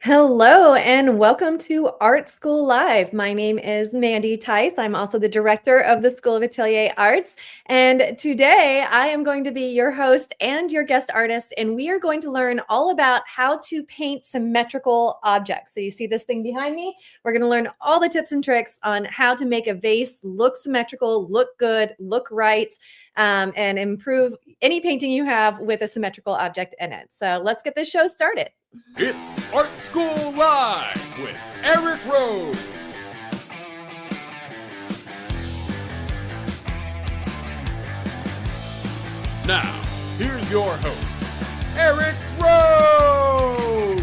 Hello and welcome to Art School Live. My name is Mandy Theis. I'm also the director of the 𝗧𝗶𝗽𝗀𝗀 Arts. And today I am going to be your host and your guest artist, and we are going to learn all about how to paint symmetrical objects. So you see this thing behind me? We're going to learn all the tips and tricks on how to make a vase look symmetrical, look good, look right, and improve any painting you have with a symmetrical object in it. So let's get this show started. It's Art School Live with Eric Rhodes. Now, here's your host, Eric Rhodes.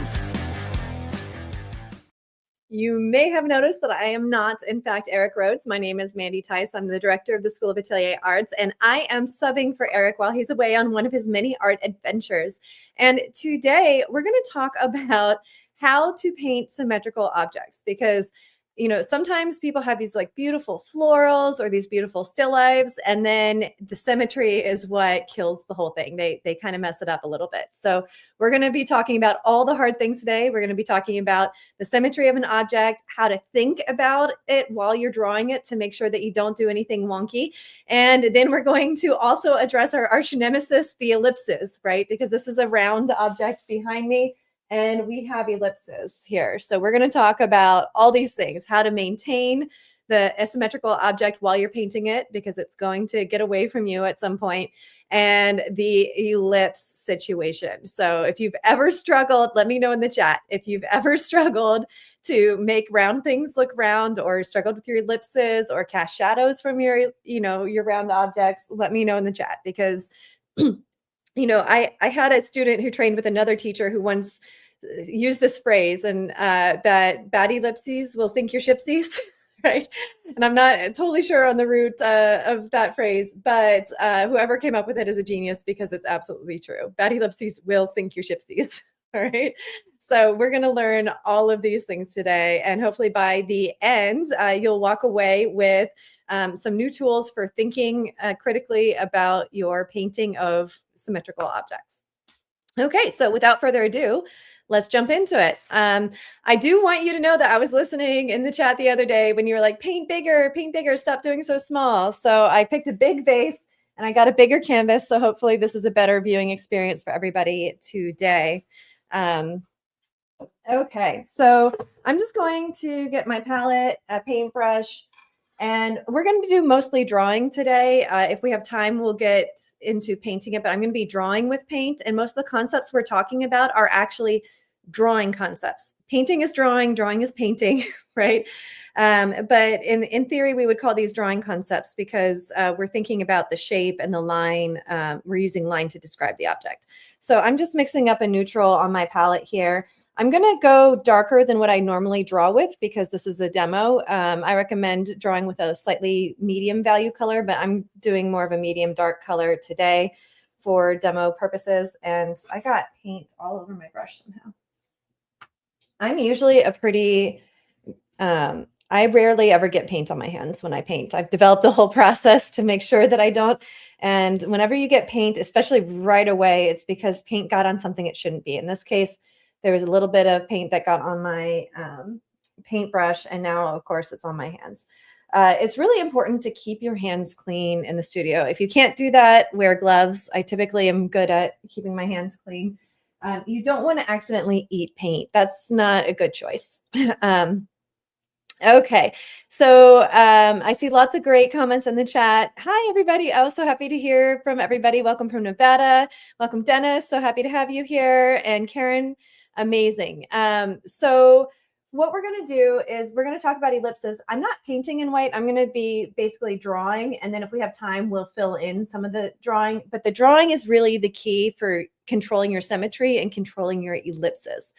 You may have noticed that I am not, in fact, Eric Rhodes. My name is Mandy Theis. I'm the director of the 𝗧𝗶𝗽𝗀𝗀 Arts, and I am subbing for Eric while he's away on one of his many art adventures. And today we're going to talk about how to paint symmetrical objects because sometimes people have these like beautiful florals or these beautiful still lifes, and then the symmetry is what kills the whole thing. They kind of mess it up a little bit. So we're going to be talking about all the hard things today. We're going to be talking about the symmetry of an object, how to think about it while you're drawing it to make sure that you don't do anything wonky. And then we're going to also address our arch nemesis, the ellipses, right? Because this is a round object behind me, and we have ellipses here. So we're going to talk about all these things, how to maintain the asymmetrical object while you're painting it, because it's going to get away from you at some point, and the ellipse situation. So if you've ever struggled, let me know in the chat. If you've ever struggled to make round things look round, or struggled with your ellipses, or cast shadows from your round objects, let me know in the chat, because I had a student who trained with another teacher who once used this phrase, and that bad ellipses will sink your shipsies, right? And I'm not totally sure on the root of that phrase, but whoever came up with it is a genius, because it's absolutely true. Bad ellipses will sink your shipsies. All right. So we're going to learn all of these things today, and hopefully by the end, you'll walk away with some new tools for thinking critically about your painting of symmetrical objects. Okay, so without further ado, let's jump into it. I do want you to know that I was listening in the chat the other day when you were like, paint bigger, stop doing so small. So I picked a big vase and I got a bigger canvas. So hopefully this is a better viewing experience for everybody today. Okay, so I'm just going to get my palette, a paintbrush, and we're going to do mostly drawing today. If we have time, we'll get into painting it, but I'm going to be drawing with paint, and most of the concepts we're talking about are actually drawing concepts. Painting is drawing is painting, right? But in theory, we would call these drawing concepts because we're thinking about the shape and the line. We're using line to describe the object. So I'm just mixing up a neutral on my palette here. I'm going to go darker than what I normally draw with because this is a demo. I recommend drawing with a slightly medium value color, but I'm doing more of a medium dark color today for demo purposes. And I got paint all over my brush somehow. I'm usually a pretty, I rarely ever get paint on my hands when I paint. I've developed a whole process to make sure that I don't. And whenever you get paint, especially right away, it's because paint got on something it shouldn't be. In this case, there was a little bit of paint that got on my paintbrush, and now, of course, it's on my hands. It's really important to keep your hands clean in the studio. If you can't do that, wear gloves. I typically am good at keeping my hands clean. You don't want to accidentally eat paint. That's not a good choice. Okay, so I see lots of great comments in the chat. Hi, everybody. Oh, so happy to hear from everybody. Welcome from Nevada. Welcome, Dennis. So happy to have you here. And Karen, amazing. So what we're going to do is we're going to talk about ellipses. I'm not painting in white. I'm going to be basically drawing. And then if we have time, we'll fill in some of the drawing. But the drawing is really the key for controlling your symmetry and controlling your ellipses.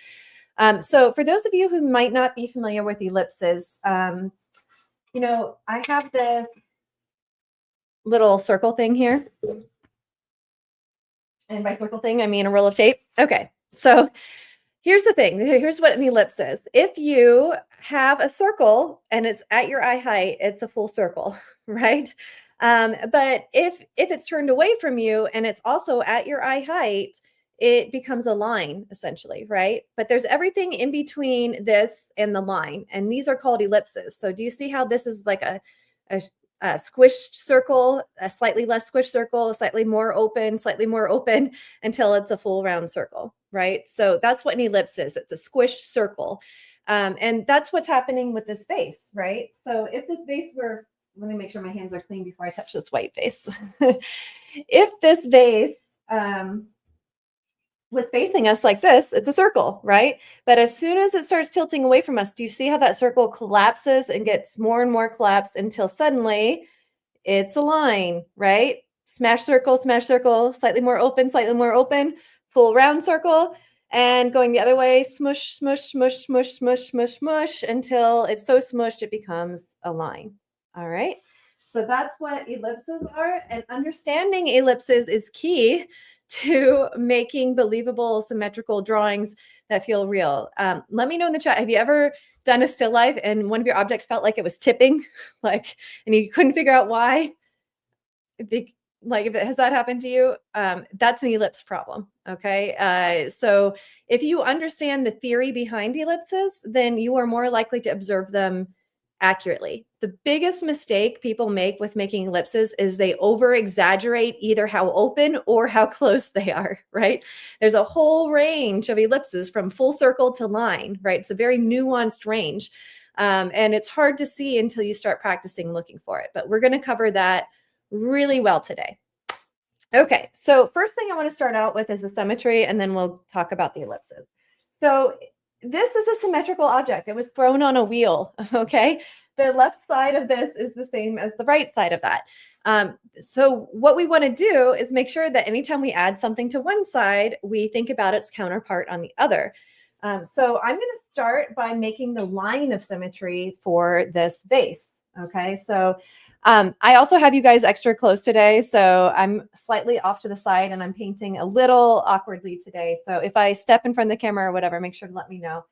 So for those of you who might not be familiar with ellipses, I have this little circle thing here. And by circle thing, I mean a roll of tape. Okay, so here's the thing. Here's what an ellipse is. If you have a circle and it's at your eye height, it's a full circle, right? But if it's turned away from you and it's also at your eye height, it becomes a line essentially, right? But there's everything in between this and the line, and these are called ellipses. So do you see how this is like a squished circle, a slightly less squished circle, a slightly more open, until it's a full round circle, right? So that's what an ellipse is. It's a squished circle. And that's what's happening with this vase, right? So if this vase were, let me make sure my hands are clean before I touch this white vase. If this vase was facing us like this, it's a circle, right? But as soon as it starts tilting away from us, do you see how that circle collapses and gets more and more collapsed until suddenly it's a line, right? Smash circle, slightly more open, full round circle, and going the other way, smush, smush, smush, smush, smush, smush, smush, until it's so smushed it becomes a line. All right. So that's what ellipses are, and understanding ellipses is key to making believable symmetrical drawings that feel real. Let me know in the chat, have you ever done a still life and one of your objects felt like it was tipping, like, and you couldn't figure out why? Has that happened to you? That's an ellipse problem, okay? So if you understand the theory behind ellipses, then you are more likely to observe them accurately. The biggest mistake people make with making ellipses is they over exaggerate either how open or how close they are, right? There's a whole range of ellipses from full circle to line, right? It's a very nuanced range. And it's hard to see until you start practicing looking for it. But we're going to cover that really well today. Okay, so first thing I want to start out with is the symmetry, and then we'll talk about the ellipses. So this is a symmetrical object. It was thrown on a wheel, okay? The left side of this is the same as the right side of that. So what we want to do is make sure that anytime we add something to one side, we think about its counterpart on the other. So I'm going to start by making the line of symmetry for this vase, okay? So I also have you guys extra close today, so I'm slightly off to the side and I'm painting a little awkwardly today. So if I step in front of the camera or whatever, make sure to let me know.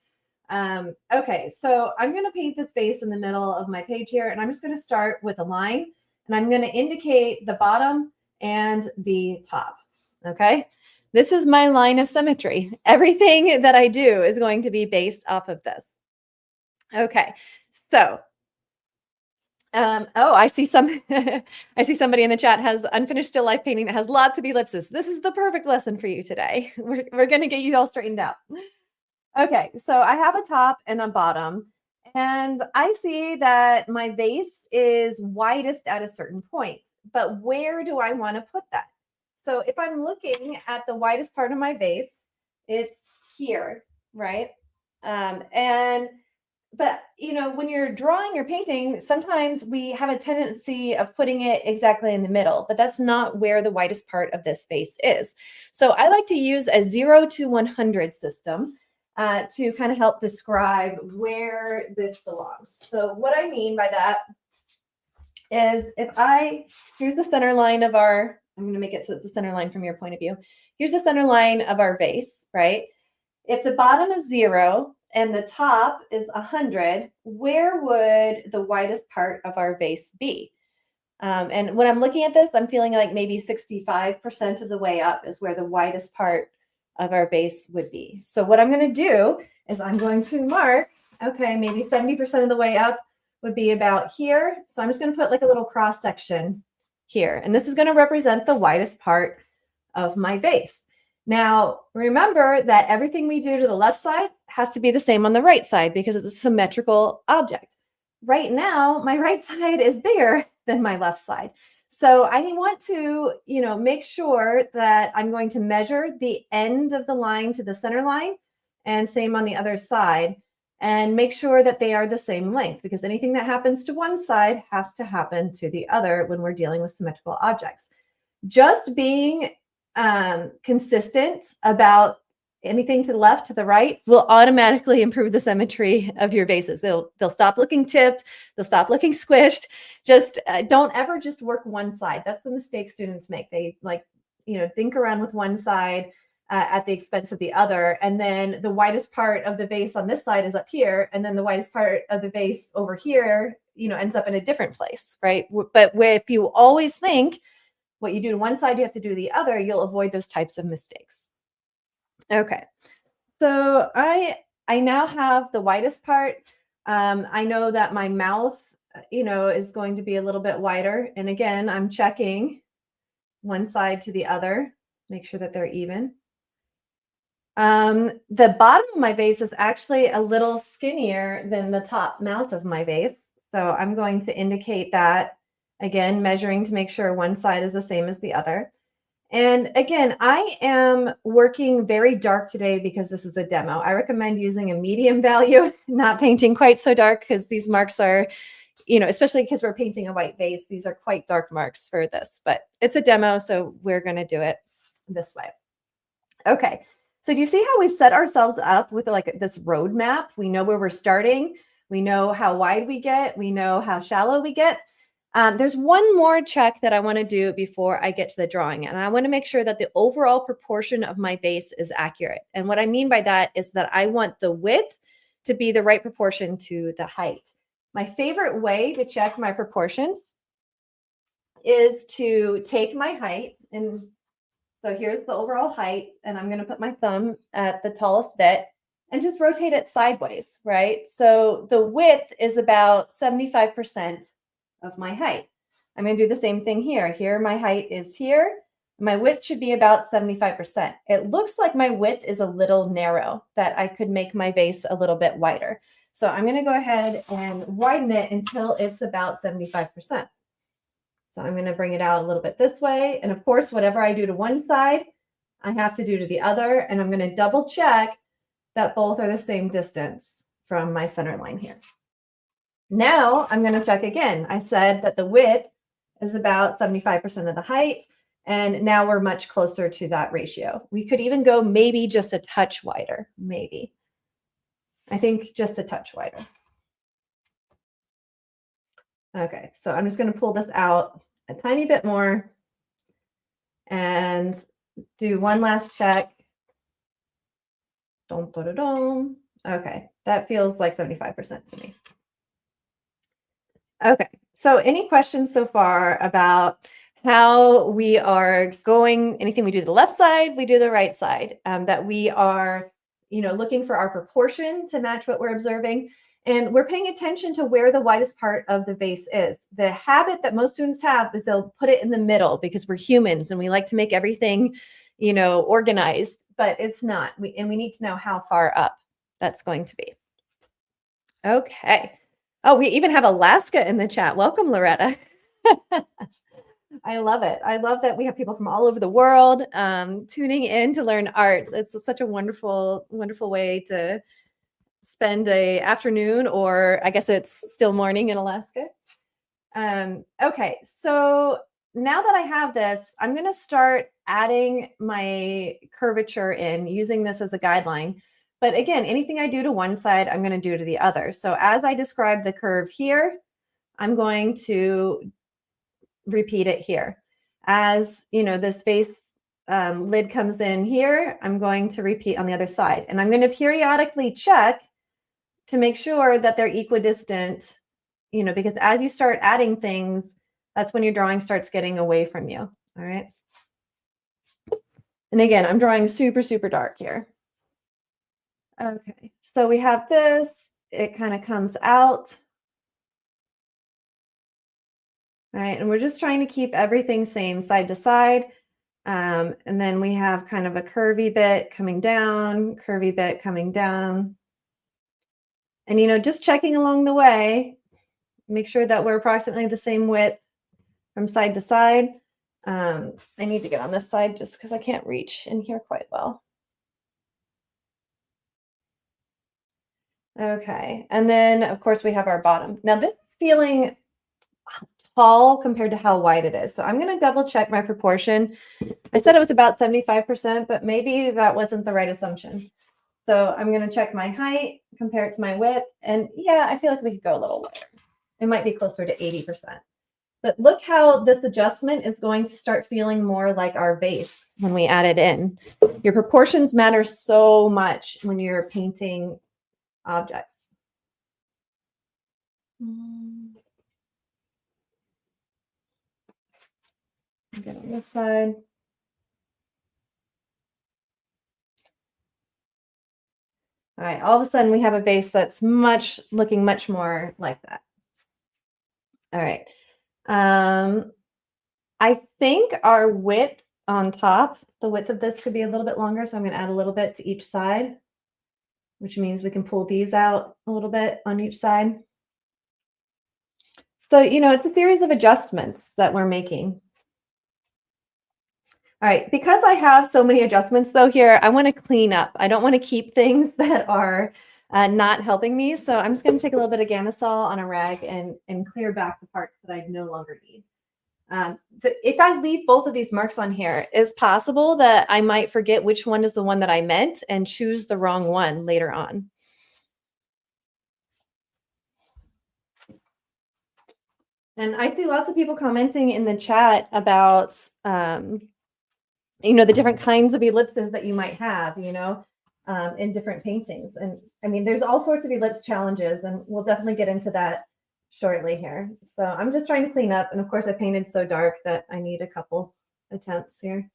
Okay, so I'm going to paint this vase in the middle of my page here, and I'm just going to start with a line, and I'm going to indicate the bottom and the top, okay? This is my line of symmetry. Everything that I do is going to be based off of this. Okay, so I see I see somebody in the chat has unfinished still life painting that has lots of ellipses. This is the perfect lesson for you today. We're going to get you all straightened out. Okay, so I have a top and a bottom, and I see that my vase is widest at a certain point, but where do I want to put that? So if I'm looking at the widest part of my vase, it's here, right? But, you know, when you're drawing or painting, sometimes we have a tendency of putting it exactly in the middle, but that's not where the widest part of this vase is. So I like to use a 0 to 100 system to kind of help describe where this belongs. So what I mean by that is here's the center line of our, I'm going to make it so it's the center line from your point of view. Here's the center line of our vase, right? If the bottom is 0, and the top is 100, where would the widest part of our vase be? And when I'm looking at this, I'm feeling like maybe 65% of the way up is where the widest part of our vase would be. So what I'm going to do is I'm going to mark, okay, maybe 70% of the way up would be about here. So I'm just going to put like a little cross section here. And this is going to represent the widest part of my vase. Now, remember that everything we do to the left side has to be the same on the right side because it's a symmetrical object. Right now, my right side is bigger than my left side. So I want to, you know, make sure that I'm going to measure the end of the line to the center line, and same on the other side, and make sure that they are the same length, because anything that happens to one side has to happen to the other when we're dealing with symmetrical objects. Just being consistent about anything to the left, to the right, will automatically improve the symmetry of your vases. They'll stop looking tipped. They'll stop looking squished. Just don't ever just work one side. That's the mistake students make. They think around with one side at the expense of the other. And then the widest part of the vase on this side is up here. And then the widest part of the vase over here, ends up in a different place, right? But if you always think what you do to one side, you have to do to the other, you'll avoid those types of mistakes. Okay. So I now have the widest part. I know that my mouth, is going to be a little bit wider. And again, I'm checking one side to the other, make sure that they're even. The bottom of my vase is actually a little skinnier than the top mouth of my vase. So I'm going to indicate that, again, measuring to make sure one side is the same as the other. And again, I am working very dark today because this is a demo. I recommend using a medium value, not painting quite so dark, because these marks are, especially because we're painting a white vase, these are quite dark marks for this, but it's a demo, so we're going to do it this way. Okay. So do you see how we set ourselves up with like this roadmap? We know where we're starting. We know how wide we get. We know how shallow we get. There's one more check that I want to do before I get to the drawing. And I want to make sure that the overall proportion of my vase is accurate. And what I mean by that is that I want the width to be the right proportion to the height. My favorite way to check my proportions is to take my height, and so here's the overall height, and I'm going to put my thumb at the tallest bit and just rotate it sideways, right? So the width is about 75% of my height. I'm going to do the same thing here. Here, my height is here. My width should be about 75%. It looks like my width is a little narrow, that I could make my vase a little bit wider. So I'm going to go ahead and widen it until it's about 75%. So I'm going to bring it out a little bit this way. And of course, whatever I do to one side, I have to do to the other. And I'm going to double check that both are the same distance from my center line here. Now I'm going to check again. I said that the width is about 75% of the height. And now we're much closer to that ratio. We could even go maybe just a touch wider, maybe. I think just a touch wider. Okay, so I'm just going to pull this out a tiny bit more and do one last check. Dum, dum, dum. Okay, that feels like 75% to me. Okay, so any questions so far about how we are going, anything we do to the left side, we do the right side, that we are, looking for our proportion to match what we're observing. And we're paying attention to where the widest part of the vase is. The habit that most students have is they'll put it in the middle because we're humans and we like to make everything, organized, but it's not. We need to know how far up that's going to be. Okay. Oh, we even have Alaska in the chat. Welcome, Loretta. I love it. I love that we have people from all over the world tuning in to learn arts. It's such a wonderful, wonderful way to spend a afternoon, or I guess it's still morning in Alaska. Okay, so now that I have this, I'm going to start adding my curvature in, using this as a guideline. But again, anything I do to one side, I'm going to do to the other. So as I describe the curve here, I'm going to repeat it here. As this vase lid comes in here, I'm going to repeat on the other side. And I'm going to periodically check to make sure that they're equidistant, because as you start adding things, that's when your drawing starts getting away from you. All right. And again, I'm drawing super, super dark here. Okay, so we have this, it kind of comes out. All right, and we're just trying to keep everything same side to side. And then we have kind of a curvy bit coming down, curvy bit coming down. And, just checking along the way, make sure that we're approximately the same width from side to side. I need to get on this side just because I can't reach in here quite well. Okay, and then of course we have our bottom. Now this is feeling tall compared to how wide it is. So I'm going to double check my proportion. I said it was about 75%, but maybe that wasn't the right assumption. So I'm going to check my height, compare it to my width. And yeah, I feel like we could go a little wider. It might be closer to 80%. But look how this adjustment is going to start feeling more like our vase when we add it in. Your proportions matter so much when you're painting objects. Get on this side. All right, all of a sudden we have a vase that's looking much more like that. All right. I think our width on top, the width of this could be a little bit longer, so I'm going to add a little bit to each side, which means we can pull these out a little bit on each side. So, it's a series of adjustments that we're making. All right, because I have so many adjustments though here, I want to clean up. I don't want to keep things that are not helping me. So I'm just going to take a little bit of 𝗬𝗀 on a rag and clear back the parts that I no longer need. If I leave both of these marks on here, it's possible that I might forget which one is the one that I meant and choose the wrong one later on. And I see lots of people commenting in the chat about, the different kinds of ellipses that you might have, in different paintings. And I mean, there's all sorts of ellipse challenges, and we'll definitely get into that shortly here. So I'm just trying to clean up. And of course I painted so dark that I need a couple attempts here.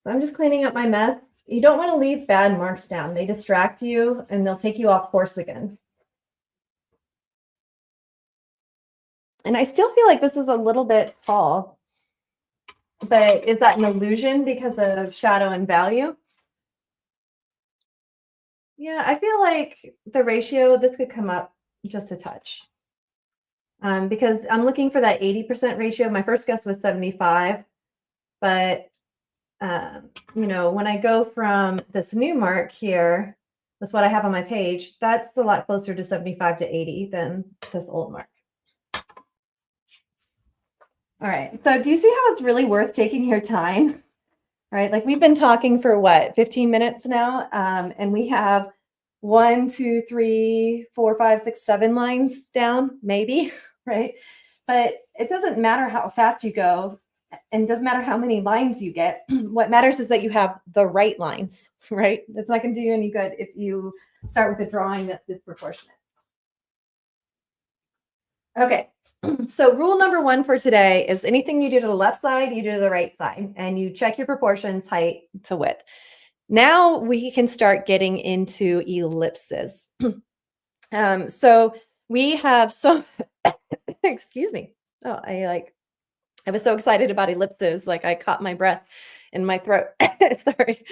So I'm just cleaning up my mess. You don't want to leave bad marks down. They distract you and they'll take you off course again. And I still feel like this is a little bit tall, but is that an illusion because of shadow and value? Yeah, I feel like the ratio, this could come up just a touch. Because I'm looking for that 80% ratio. My first guess was 75, but when I go from this new mark here, that's what I have on my page, that's a lot closer to 75 to 80 than this old mark. All right, so do you see how it's really worth taking your time? Right, like we've been talking for what, 15 minutes now, and we have 1, 2, 3, 4, 5, 6, 7 lines down, maybe, right? But it doesn't matter how fast you go, and it doesn't matter how many lines you get. What matters is that you have the right lines, right? That's not going to do you any good if you start with a drawing that's disproportionate. Okay. So rule number 1 for today is anything you do to the left side, you do to the right side, and you check your proportions, height to width. Now we can start getting into ellipses. So we have excuse me. Oh, I was so excited about ellipses, like I caught my breath in my throat. Sorry.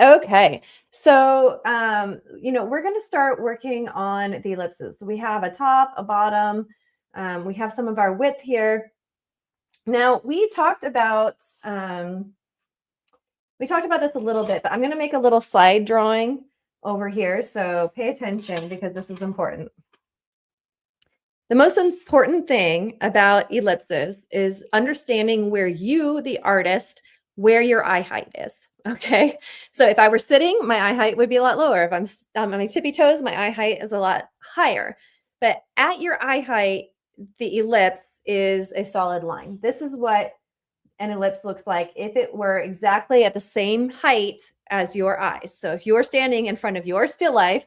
Okay, so, we're going to start working on the ellipses. So we have a top, a bottom, we have some of our width here. Now we talked about this a little bit, but I'm going to make a little slide drawing over here. So pay attention because this is important. The most important thing about ellipses is understanding where you, the artist, where your eye height is. Okay, so if I were sitting, my eye height would be a lot lower. If I'm on my tippy toes, my eye height is a lot higher. But at your eye height, the ellipse is a solid line. This is what an ellipse looks like if it were exactly at the same height as your eyes. So if you're standing in front of your still life,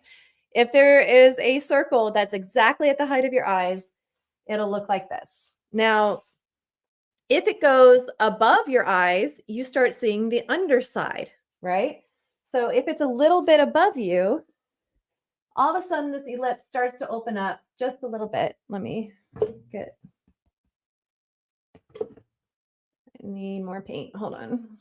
if there is a circle that's exactly at the height of your eyes, it'll look like this. Now, if it goes above your eyes, you start seeing the underside, right? So if it's a little bit above you, all of a sudden this ellipse starts to open up just a little bit. Let me get, I need more paint. Hold on.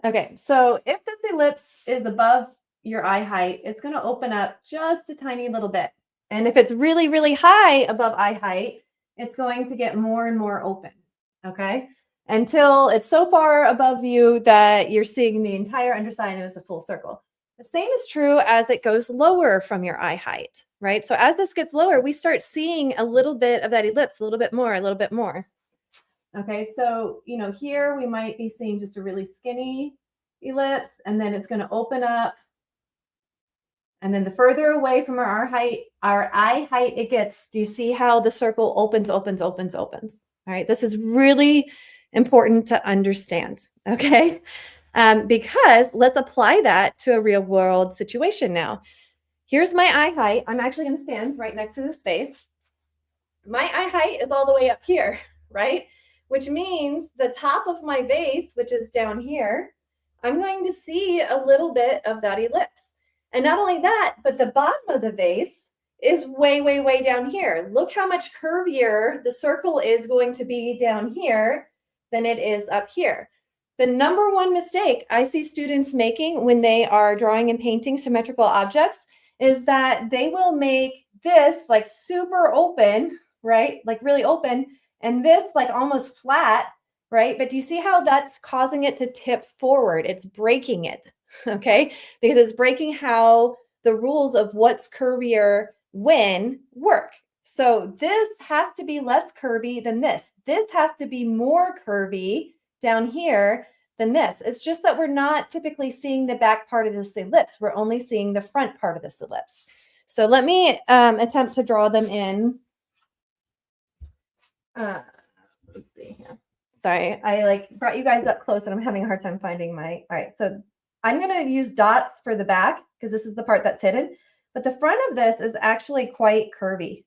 Okay, so if this ellipse is above your eye height, it's going to open up just a tiny little bit. And if it's really, really high above eye height, it's going to get more and more open, okay? Until it's so far above you that you're seeing the entire underside as a full circle. The same is true as it goes lower from your eye height, right? So as this gets lower, we start seeing a little bit of that ellipse, a little bit more, a little bit more. Okay, so, here we might be seeing just a really skinny ellipse, and then it's going to open up. And then the further away from our eye height it gets, do you see how the circle opens, opens, opens, opens? All right, this is really important to understand, okay? because let's apply that to a real world situation now. Here's my eye height. I'm actually going to stand right next to this face. My eye height is all the way up here, right? Which means the top of my vase, which is down here, I'm going to see a little bit of that ellipse. And not only that, but the bottom of the vase is way, way, way down here. Look how much curvier the circle is going to be down here than it is up here. The number one mistake I see students making when they are drawing and painting symmetrical objects is that they will make this like super open, right? Like really open, and this like almost flat, right? But do you see how that's causing it to tip forward? It's breaking it, okay? Because it's breaking how the rules of what's curvier when work. So this has to be less curvy than this. This has to be more curvy down here than this. It's just that we're not typically seeing the back part of this ellipse. We're only seeing the front part of this ellipse. So let me attempt to draw them in. Let's see here. Sorry, I like brought you guys up close and I'm having a hard time finding my, all right. So I'm going to use dots for the back because this is the part that's hidden, but the front of this is actually quite curvy,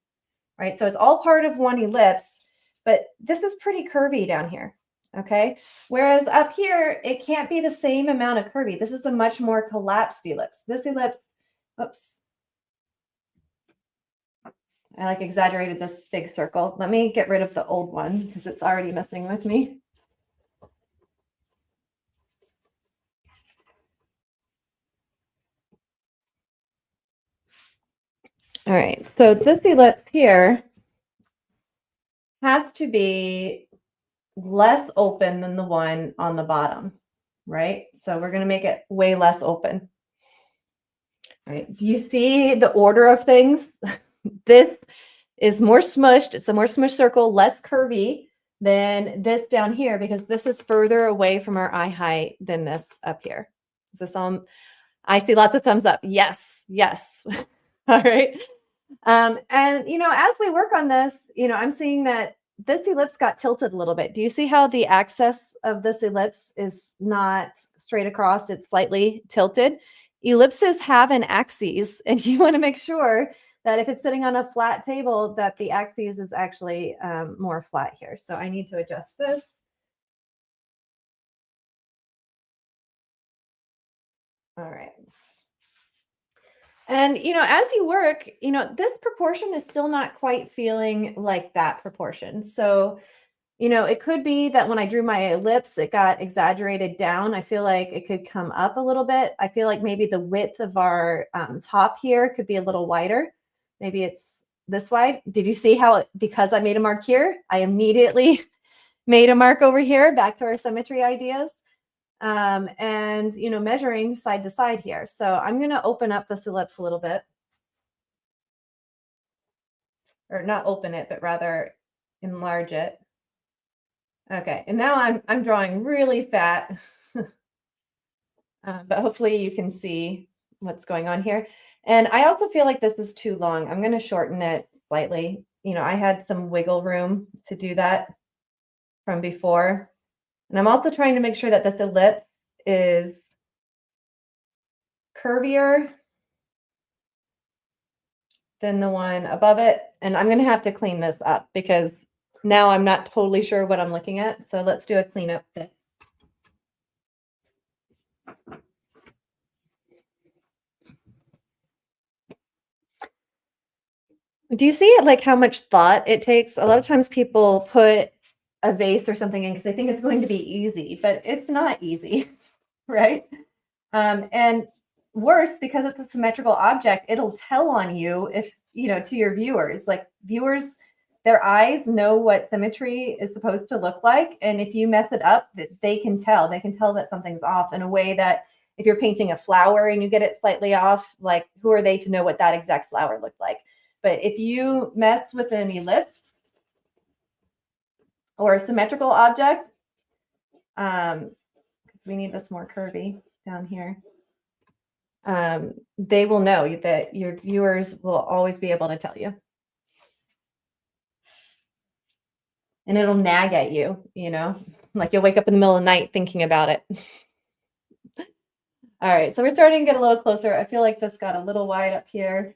right? So it's all part of one ellipse, but this is pretty curvy down here. Okay. Whereas up here, it can't be the same amount of curvy. This is a much more collapsed ellipse. This ellipse, oops. I like exaggerated this big circle. Let me get rid of the old one because it's already messing with me. All right. So this ellipse here has to be less open than the one on the bottom, right? So we're going to make it way less open. All right. Do you see the order of things? This is more smushed. It's a more smushed circle, less curvy than this down here because this is further away from our eye height than this up here. Is this all? I see lots of thumbs up. Yes, yes. All right. And, you know, as we work on this, you know, I'm seeing that this ellipse got tilted a little bit. Do you see how the axis of this ellipse is not straight across? It's slightly tilted. Ellipses have an axis, and you want to make sure that if it's sitting on a flat table, that the axis is actually more flat here. So I need to adjust this. All right. And, you know, as you work, you know, this proportion is still not quite feeling like that proportion. So, you know, it could be that when I drew my ellipse, it got exaggerated down. I feel like it could come up a little bit. I feel like maybe the width of our top here could be a little wider. Maybe it's this wide. Did you see how, because I made a mark here, I immediately made a mark over here, back to our symmetry ideas. And, you know, measuring side to side here. So I'm going to open up this ellipse a little bit. Or not open it, but rather enlarge it. Okay, and now I'm drawing really fat. But hopefully you can see what's going on here. And I also feel like this is too long. I'm going to shorten it slightly. You know, I had some wiggle room to do that from before. And I'm also trying to make sure that this ellipse is curvier than the one above it. And I'm going to have to clean this up because now I'm not totally sure what I'm looking at. So let's do a cleanup bit. Do you see it, like how much thought it takes? A lot of times people put a vase or something in because they think it's going to be easy, but it's not easy, right? And worse, because it's a symmetrical object, it'll tell on you if, you know, to your viewers. Like viewers, their eyes know what symmetry is supposed to look like. And if you mess it up, they can tell. They can tell that something's off in a way that if you're painting a flower and you get it slightly off, like who are they to know what that exact flower looked like? But if you mess with an ellipse or a symmetrical object, we need this more curvy down here, they will know that your viewers will always be able to tell you. And it'll nag at you, you know, like you'll wake up in the middle of the night thinking about it. All right, so we're starting to get a little closer. I feel like this got a little wide up here.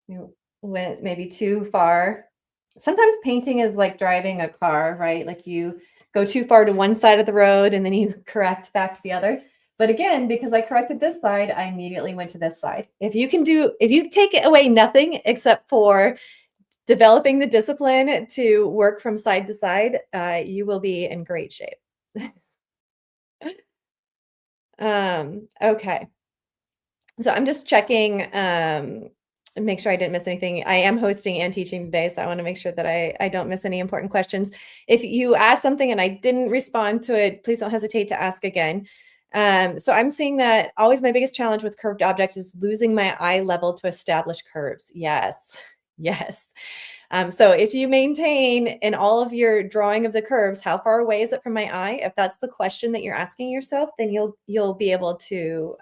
You went maybe too far. Sometimes painting is like driving a car, right? Like you go too far to one side of the road and then you correct back to the other. But again, because I corrected this side, I immediately went to this side. If you take away nothing except for developing the discipline to work from side to side, you will be in great shape. Okay. So I'm just checking, make sure I didn't miss anything. I am hosting and teaching today, so I want to make sure that I don't miss any important questions. If you asked something and I didn't respond to it, please don't hesitate to ask again. So I'm seeing that always my biggest challenge with curved objects is losing my eye level to establish curves. Yes, yes. So if you maintain in all of your drawing of the curves, how far away is it from my eye? If that's the question that you're asking yourself, then you'll be able to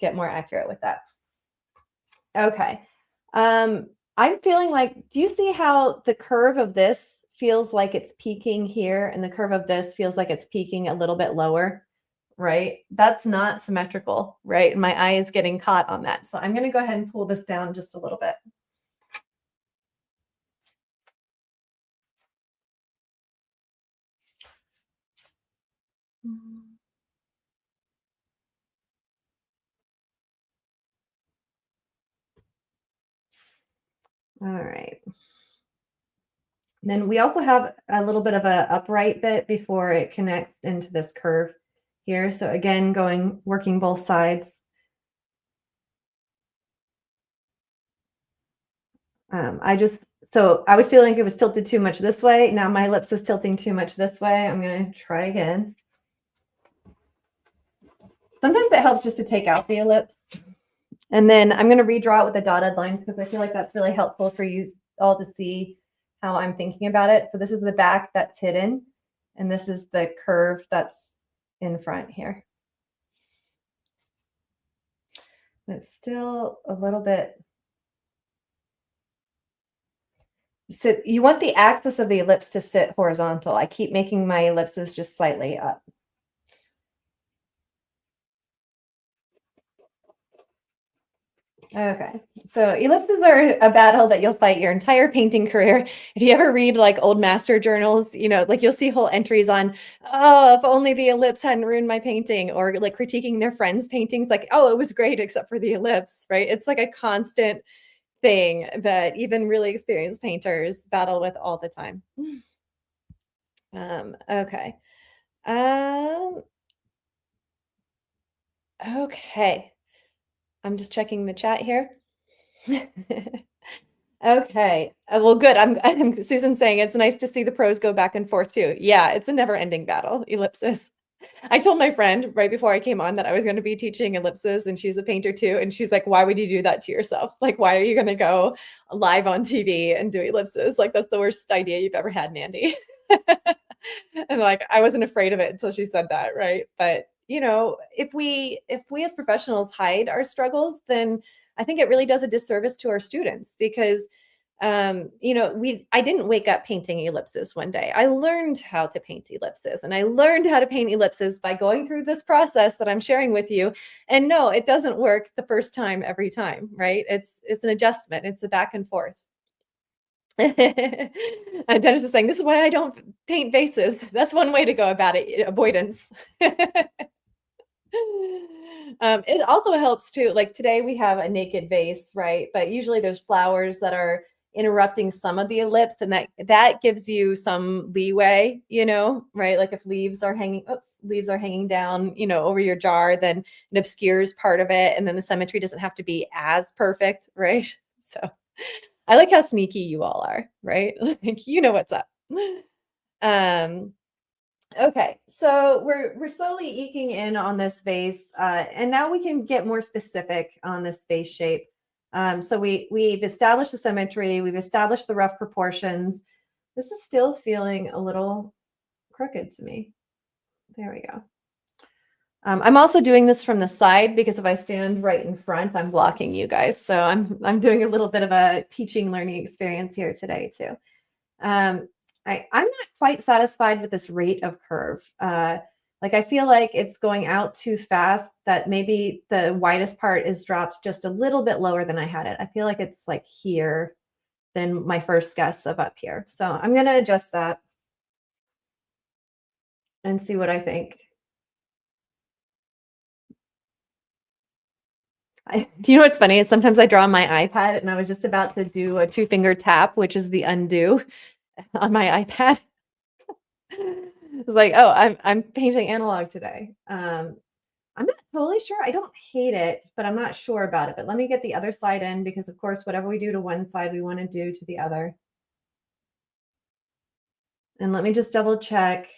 get more accurate with that. Okay. I'm feeling like, do you see how the curve of this feels like it's peaking here and the curve of this feels like it's peaking a little bit lower, right? That's not symmetrical, right? And my eye is getting caught on that. So I'm going to go ahead and pull this down just a little bit. All right. Then we also have a little bit of a upright bit before it connects into this curve here. So again, working both sides. So I was feeling like it was tilted too much this way. Now my ellipse is tilting too much this way. I'm going to try again. Sometimes it helps just to take out the ellipse. And then I'm going to redraw it with the dotted lines because I feel like that's really helpful for you all to see how I'm thinking about it. So this is the back that's hidden, and this is the curve that's in front here. It's still a little bit. So you want the axis of the ellipse to sit horizontal. I keep making my ellipses just slightly up. Okay, so ellipses are a battle that you'll fight your entire painting career. If you ever read like old master journals, you know, like you'll see whole entries on, oh, if only the ellipse hadn't ruined my painting, or like critiquing their friends' paintings, like, oh, it was great except for the ellipse, right? It's like a constant thing that even really experienced painters battle with all the time. Okay. Okay. I'm just checking the chat here. Okay. Well, good. I'm Susan's saying it's nice to see the pros go back and forth too. Yeah, it's a never-ending battle, ellipses. I told my friend right before I came on that I was going to be teaching ellipses, and she's a painter too. And she's like, why would you do that to yourself? Like, why are you going to go live on TV and do ellipses? Like, that's the worst idea you've ever had, Mandy. And like, I wasn't afraid of it until she said that, right? But you know, if we as professionals hide our struggles, then I think it really does a disservice to our students because you know, I didn't wake up painting ellipses one day. I learned how to paint ellipses, and I learned how to paint ellipses by going through this process that I'm sharing with you. And no, it doesn't work the first time every time, right? It's an adjustment. It's a back and forth. And Dennis is saying, this is why I don't paint vases. That's one way to go about it, avoidance. It also helps too, like today we have a naked vase, right? But usually there's flowers that are interrupting some of the ellipse, and that gives you some leeway, you know, right? Like if leaves are hanging down, you know, over your jar, then it obscures part of it, and then the symmetry doesn't have to be as perfect, right? So I like how sneaky you all are, right? Like, you know what's up. Okay, so we're slowly eking in on this vase, and now we can get more specific on this vase shape. So we've established the symmetry, we've established the rough proportions. This is still feeling a little crooked to me. There we go. I'm also doing this from the side because if I stand right in front, I'm blocking you guys. So I'm doing a little bit of a teaching learning experience here today too. I'm not quite satisfied with this rate of curve. Like I feel like it's going out too fast, that maybe the widest part is dropped just a little bit lower than I had it. I feel like it's like here than my first guess of up here. So I'm going to adjust that and see what I think. You know what's funny is sometimes I draw on my iPad, and I was just about to do a 2-finger tap, which is the undo on my iPad. It's like, oh, I'm painting analog today. I'm not totally sure. I don't hate it, but I'm not sure about it. But let me get the other side in, because of course, whatever we do to one side, we want to do to the other. And let me just double check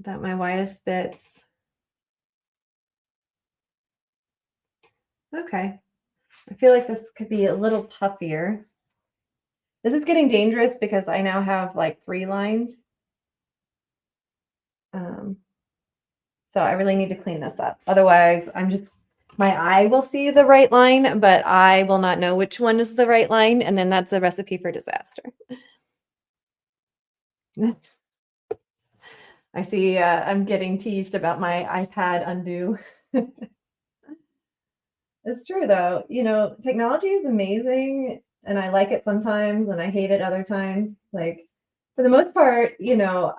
that my widest bits. Okay. I feel like this could be a little puffier. This is getting dangerous because I now have like 3 lines. So I really need to clean this up. Otherwise, my eye will see the right line, but I will not know which one is the right line. And then that's a recipe for disaster. I see I'm getting teased about my iPad undo. It's true though. You know, technology is amazing, and I like it sometimes and I hate it other times. Like for the most part, you know,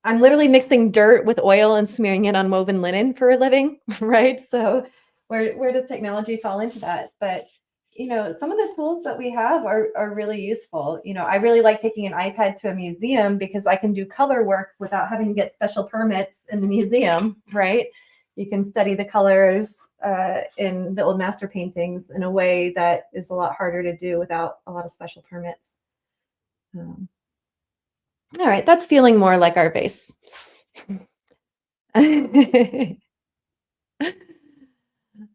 I'm literally mixing dirt with oil and smearing it on woven linen for a living, right? So where does technology fall into that? But you know, some of the tools that we have are really useful. You know, I really like taking an iPad to a museum because I can do color work without having to get special permits in the museum, right? You can study the colors in the old master paintings in a way that is a lot harder to do without a lot of special permits. All right, that's feeling more like our vase.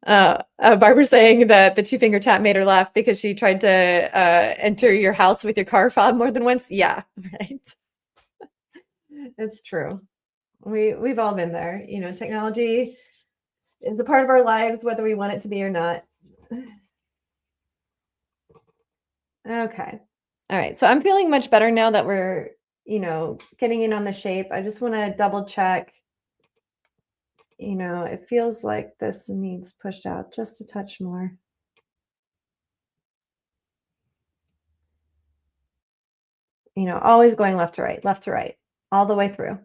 Barbara's saying that the 2-finger tap made her laugh because she tried to enter your house with your car fob more than once. Yeah, right. It's true. We've all been there. You know, technology is a part of our lives, whether we want it to be or not. Okay. All right. So I'm feeling much better now that we're, you know, getting in on the shape. I just want to double check. You know, it feels like this needs pushed out just a touch more. You know, always going left to right, all the way through.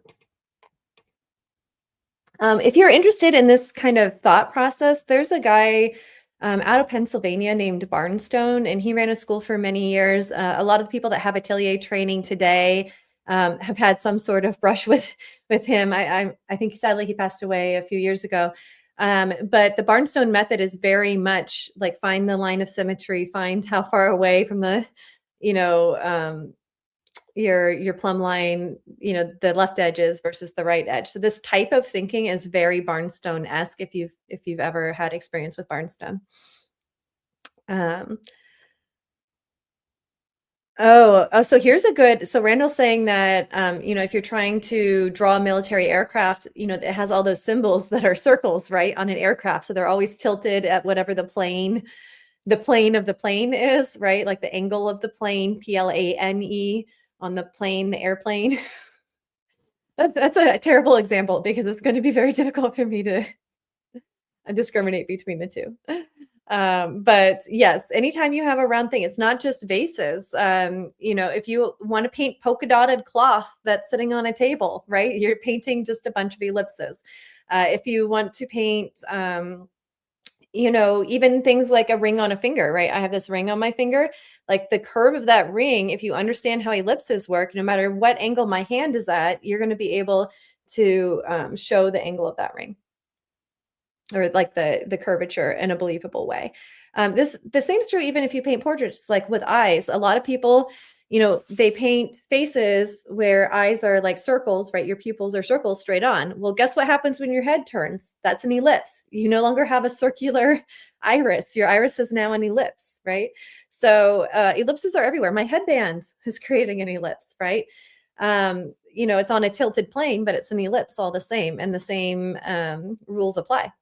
If you're interested in this kind of thought process, there's a guy out of Pennsylvania named Barnstone, and he ran a school for many years. A lot of the people that have atelier training today have had some sort of brush with him. I think sadly he passed away a few years ago. But the Barnstone method is very much like find the line of symmetry, find how far away from the, you know, your plumb line, you know, the left edges versus the right edge. So this type of thinking is very Barnstone-esque if you've ever had experience with Barnstone. So here's a good, so Randall's saying that, you know, if you're trying to draw a military aircraft, you know, it has all those symbols that are circles, right, on an aircraft. So they're always tilted at whatever the plane of the plane is, right? Like the angle of the plane, plane, on the plane, the airplane. That's a terrible example because it's going to be very difficult for me to discriminate between the two. But yes, anytime you have a round thing, it's not just vases. You know, if you want to paint polka dotted cloth that's sitting on a table, right? You're painting just a bunch of ellipses. If you want to paint, you know, even things like a ring on a finger, right? I have this ring on my finger, like the curve of that ring. If you understand how ellipses work, no matter what angle my hand is at, you're going to be able to show the angle of that ring, or like the curvature in a believable way. The same is true even if you paint portraits, like with eyes. A lot of people, you know, they paint faces where eyes are like circles, right? Your pupils are circles straight on. Well, guess what happens when your head turns? That's an ellipse. You no longer have a circular iris. Your iris is now an ellipse, right? So ellipses are everywhere. My headband is creating an ellipse, right? You know, it's on a tilted plane, but it's an ellipse all the same, and the same rules apply.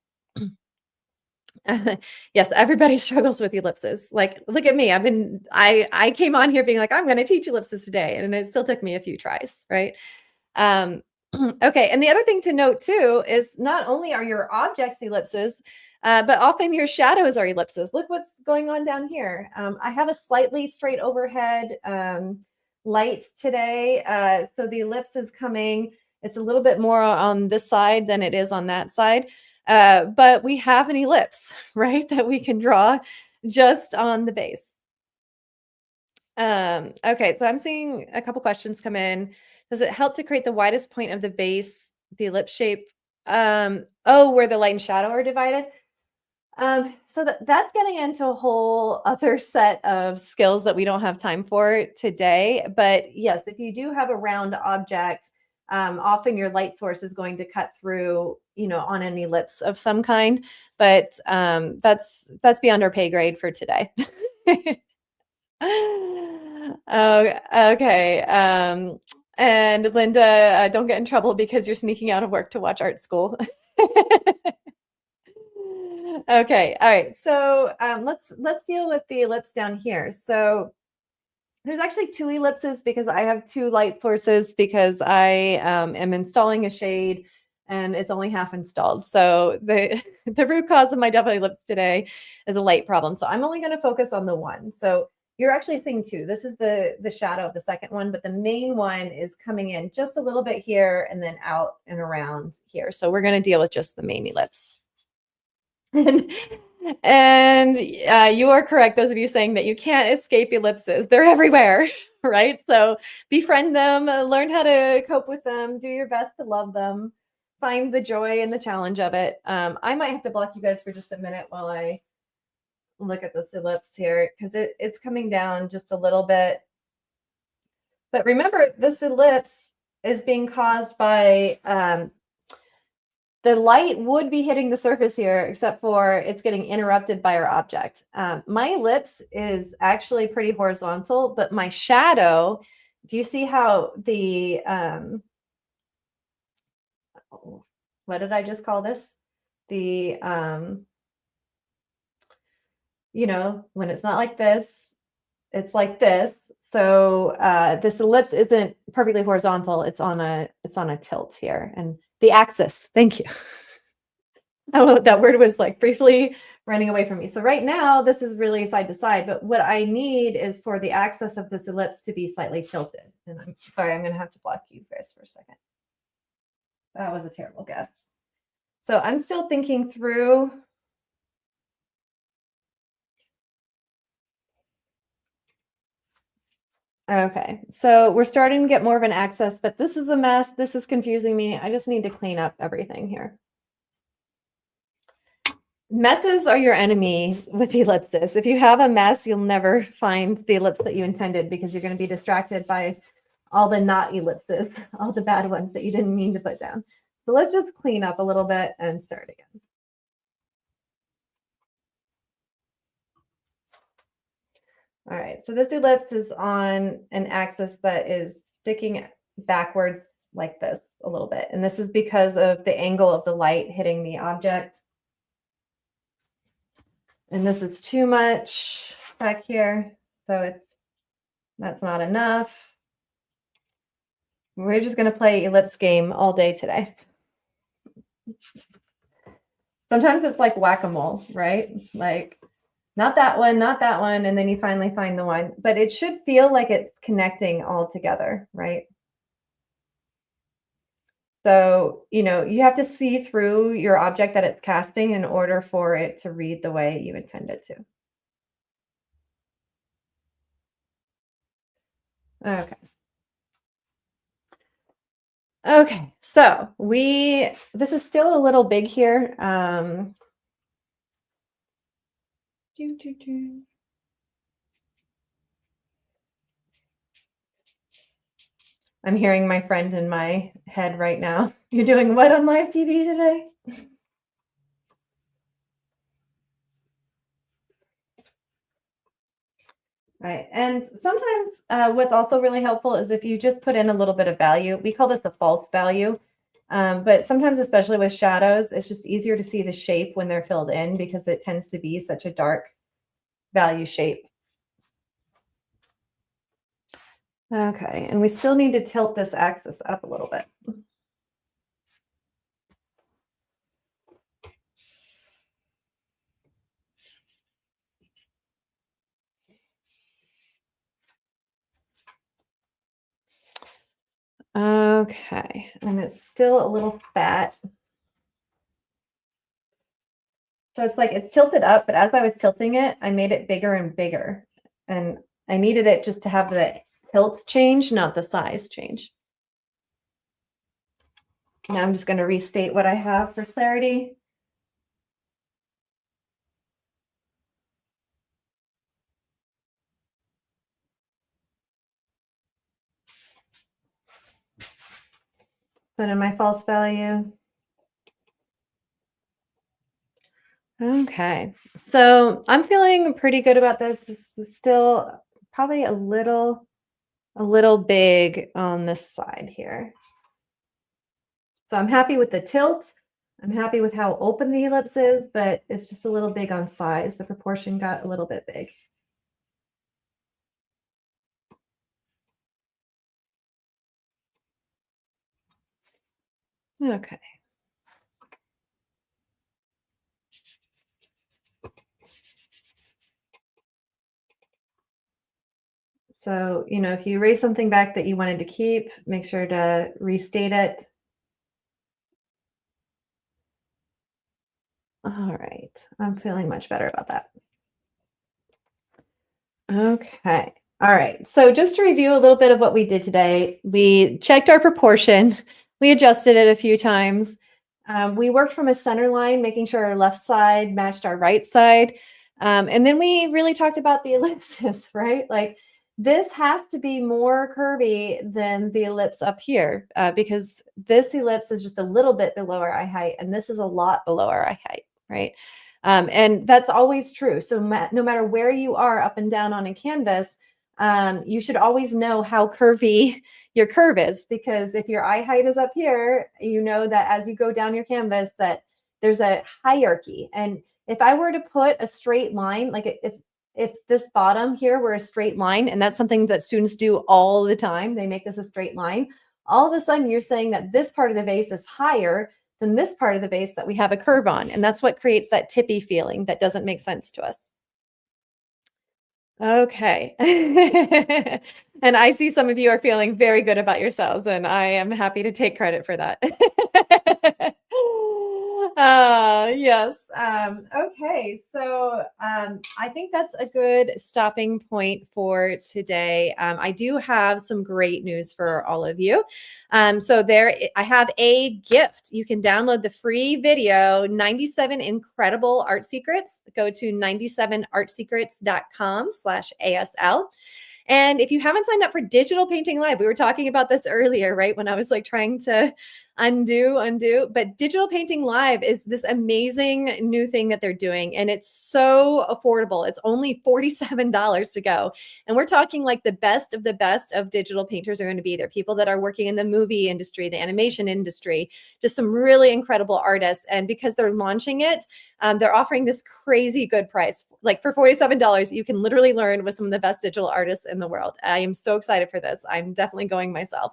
Yes, everybody struggles with ellipses. Like, look at me. I came on here being like, I'm going to teach ellipses today. And it still took me a few tries, right? Okay, and the other thing to note too is not only are your objects ellipses, but often your shadows are ellipses. Look what's going on down here. I have a slightly straight overhead light today. So the ellipse is coming. It's a little bit more on this side than it is on that side. But we have an ellipse, right, that we can draw just on the base. Okay, so I'm seeing a couple questions come in. Does it help to create the widest point of the base, the ellipse shape? Oh, where the light and shadow are divided? So that's getting into a whole other set of skills that we don't have time for today. But yes, if you do have a round object, often your light source is going to cut through, on an ellipse of some kind. But that's beyond our pay grade for today. Oh, okay. And Linda, don't get in trouble because you're sneaking out of work to watch art school. Okay, all right. So let's deal with the ellipse down here. So there's actually two ellipses because I have two light sources because I am installing a shade and it's only half installed. So the root cause of my double ellipse today is a light problem. So I'm only going to focus on the one. So you're actually seeing two. This is the shadow of the second one, but the main one is coming in just a little bit here and then out and around here. So we're going to deal with just the main ellipse. And you are correct, those of you saying that you can't escape ellipses. They're everywhere, right? So befriend them, learn how to cope with them, do your best to love them, find the joy and the challenge of it. I might have to block you guys for just a minute while I look at this ellipse here because it's coming down just a little bit. But remember, this ellipse is being caused by the light would be hitting the surface here, except for it's getting interrupted by our object. My ellipse is actually pretty horizontal, but my shadow, do you see how the, what did I just call this? The, when it's not like this, it's like this. So this ellipse isn't perfectly horizontal. It's on a tilt here. And the axis, thank you. Oh, that word was like briefly running away from me. So right now, this is really side to side, but what I need is for the axis of this ellipse to be slightly tilted. And I'm sorry, I'm going to have to block you guys for a second. That was a terrible guess. So I'm still thinking through. Okay, so we're starting to get more of an axis, but this is a mess. This is confusing me. I just need to clean up everything here. Messes are your enemies with ellipses. If you have a mess, you'll never find the ellipse that you intended because you're going to be distracted by all the not ellipses, all the bad ones that you didn't mean to put down. So let's just clean up a little bit and start again. All right, so this ellipse is on an axis that is sticking backwards like this a little bit. And this is because of the angle of the light hitting the object. And this is too much back here. So that's not enough. We're just going to play ellipse game all day today. Sometimes it's like whack-a-mole, right? Like not that one, and then you finally find the one. But it should feel like it's connecting all together, right? So, you have to see through your object that it's casting in order for it to read the way you intend it to. Okay. Okay, so this is still a little big here. I'm hearing my friend in my head right now. You're doing what on live TV today? Right. And sometimes what's also really helpful is if you just put in a little bit of value. We call this a false value. But sometimes, especially with shadows, it's just easier to see the shape when they're filled in because it tends to be such a dark value shape. Okay, and we still need to tilt this axis up a little bit. Okay, and it's still a little fat. So it's like it's tilted up, but as I was tilting it, I made it bigger and bigger. And I needed it just to have the tilt change, not the size change. Now I'm just going to restate what I have for clarity. Put in my false value. Okay, so I'm feeling pretty good about this. This is still probably a little big on this side here. So I'm happy with the tilt. I'm happy with how open the ellipse is, but it's just a little big on size. The proportion got a little bit big. Okay. So, you know, if you erase something back that you wanted to keep, make sure to restate it. All right, I'm feeling much better about that. Okay, all right. So just to review a little bit of what we did today, we checked our proportion. We adjusted it a few times. We worked from a center line, making sure our left side matched our right side. And then we really talked about the ellipses, right? Like this has to be more curvy than the ellipse up here because this ellipse is just a little bit below our eye height and this is a lot below our eye height, right? And that's always true. So no matter where you are up and down on a canvas, you should always know how curvy your curve is, because if your eye height is up here, you know that as you go down your canvas that there's a hierarchy. And if I were to put a straight line, like if this bottom here were a straight line, and that's something that students do all the time, they make this a straight line, all of a sudden you're saying that this part of the vase is higher than this part of the vase that we have a curve on. And that's what creates that tippy feeling that doesn't make sense to us. Okay. And I see some of you are feeling very good about yourselves, and I am happy to take credit for that. Yes. Okay. So I think that's a good stopping point for today. I do have some great news for all of you. So I have a gift. You can download the free video, 97 Incredible Art Secrets. Go to 97artsecrets.com/ASL. And if you haven't signed up for Digital Painting Live, we were talking about this earlier, right? When I was like trying to undo, but Digital Painting Live is this amazing new thing that they're doing. And it's so affordable. It's only $47 to go. And we're talking like the best of digital painters are going to be there. People that are working in the movie industry, the animation industry, just some really incredible artists. And because they're launching it, they're offering this crazy good price. Like for $47, you can literally learn with some of the best digital artists in the world. I am so excited for this. I'm definitely going myself.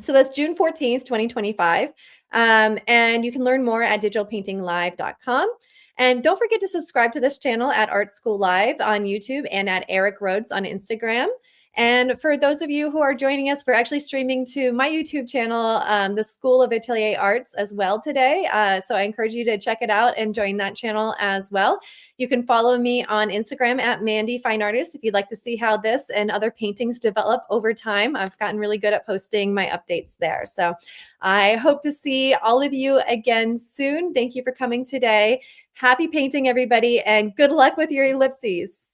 So that's June 14th, 2025. And you can learn more at digitalpaintinglive.com. And don't forget to subscribe to this channel at Art School Live on YouTube and at Eric Rhodes on Instagram. And for those of you who are joining us, we're actually streaming to my YouTube channel, the 𝗧𝗶𝗽𝗀 Arts as well today. So I encourage you to check it out and join that channel as well. You can follow me on Instagram at Mandy Fine Artist if you'd like to see how this and other paintings develop over time. I've gotten really good at posting my updates there. So I hope to see all of you again soon. Thank you for coming today. Happy painting, everybody, and good luck with your ellipses.